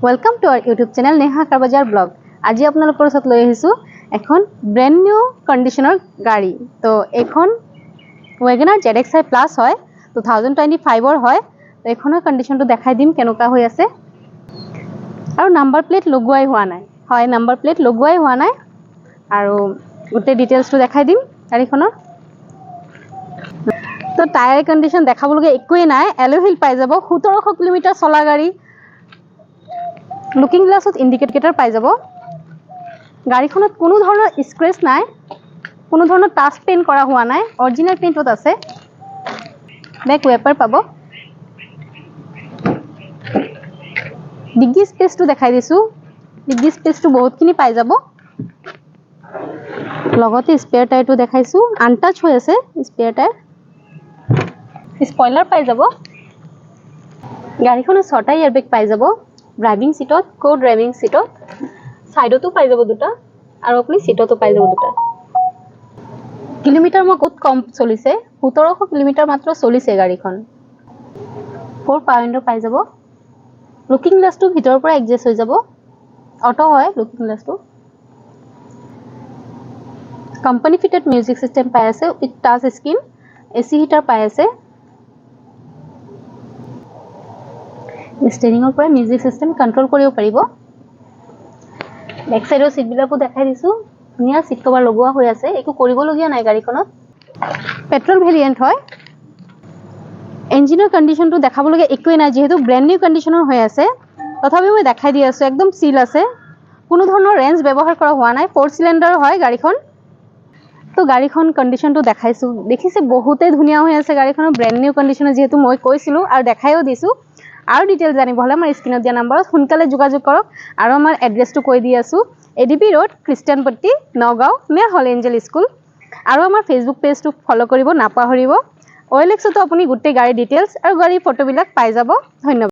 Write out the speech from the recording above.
Welcome to our YouTube channel Neha Karbajar Blog. আজি আপোনালোকৰ ওচৰত লৈ আহিছো এখন ব্ৰ্যান্ড নিউ কন্ডিশনৰ গাড়ী। তো এখন WagonR ZXi Plus হয় 2025 ৰ হয়। তো এখনৰ কন্ডিশনটো দেখাই দিম কেনেকা হৈ আছে। আৰু নাম্বাৰ প্লেট লগোৱাই হোৱা নাই। হয় নাম্বাৰ প্লেট লগোৱাই হোৱা নাই। আৰু গোটে ডিটেইলছটো দেখাই দিম গাড়ীখনৰ। তো টায়াৰ কন্ডিশন দেখাবলগা একোই নাই। এলয় হুইল পাই যাব 1700 কিলোমিটাৰ চলা গাড়ী। লুকিং গ্লাছত ইন্ডিকেটৰ পাই যাব। গাড়ীখনত কোনো ধৰণৰ স্ক্ৰেচ নাই, কোনো ধৰণৰ টাচ পেইন্ট কৰা হোৱা নাই, অৰিজিনাল পেইন্টত আছে। ব্যাক ওয়াইপাৰ পাব। ডিগ্গি স্পেসটো দেখাই দিছো। ডিগ্গি স্পেসটো বহুতখিনি পাই যাব। লগতে স্পেয়াৰ টায়াৰটো দেখাইছো, আনটাচ হৈ আছে স্পেয়াৰ টায়াৰ। স্পয়লাৰ পাই যাব। গাড়ীখনৰ 6টা এয়াৰবেগ পাই যাব। ড্ৰাইভিং সিটত, কো ড্ৰাইভিং সিটত, সাইডতো পাই যাব দুটা আৰু আপুনি সিটতো পাই যাব দুটা। কিলোমিটাৰ বহুত কম চলিছে, 1700 কিলোমিটাৰ মাত্ৰ চলিছে গাড়ীখন। 4 পাৱাৰ উইন্ডো পাই যাব। লুকিং গ্লাছটো ভিতৰৰ পৰা এডজাস্ট হৈ যাব। অটো হয় লুকিং গ্লাছটো। কোম্পানী ফিটেড মিউজিক সিস্টেম পাই আছে with touch screen, AC heater পাই আছে। স্টিয়াৰিংৰ পৰা মিউজিক সিস্টেম কন্ট্ৰোল কৰিব পাৰিব। বেক সাইডৰ সিট বিলাকো দেখাই দিছো। ধুনীয়া সিট কভাৰ লগোৱা হৈ আছে, একো কৰিবলগীয়া নাই গাড়ীখনত। পেট্ৰল ভেৰিয়েন্ট হয়। ইঞ্জিনৰ কন্ডিশনটো দেখাবলগীয়া একোই নাই যেহেতু ব্ৰ্যান্ড নিউ কন্ডিশনৰ হৈ আছে। তথাপিও মই দেখাই দি আছো একদম সিল আছে। কোনো ধৰণৰ ৰেঞ্জ ব্যৱহাৰ কৰা হোৱা নাই। 4 সিলিন্ডাৰ হয় গাড়ীখন। তো গাড়ীখন কন্ডিশনটো দেখাইছো। দেখিছে বহুতে ধুনীয়া হৈ আছে গাড়ীখনৰ ব্ৰ্যান্ড নিউ কন্ডিশনৰ যেহেতু মই কৈছিলো আৰু দেখাইও দিছো। আৰু ডিটেইলছ জানিব হলে আমাৰ স্ক্ৰিনত দিয়া নম্বৰত সোনকালে যোগাযোগ কৰক। আৰু আমাৰ এড্ৰেছটো কৈ দি আছো, এডিপি ৰোড, খ্ৰীষ্টিয়ানপট্টি, নগাঁও, নিয়াৰ হল এঞ্জেল স্কুল। আৰু আমাৰ ফেসবুক পেজটো ফলো কৰিব নাপাহৰিব। OLXতো আপুনি গোটেই গাড়ী ডিটেইলছ আৰু গাড়ী ফটোবিলাক পাই যাব। ধন্যবাদ।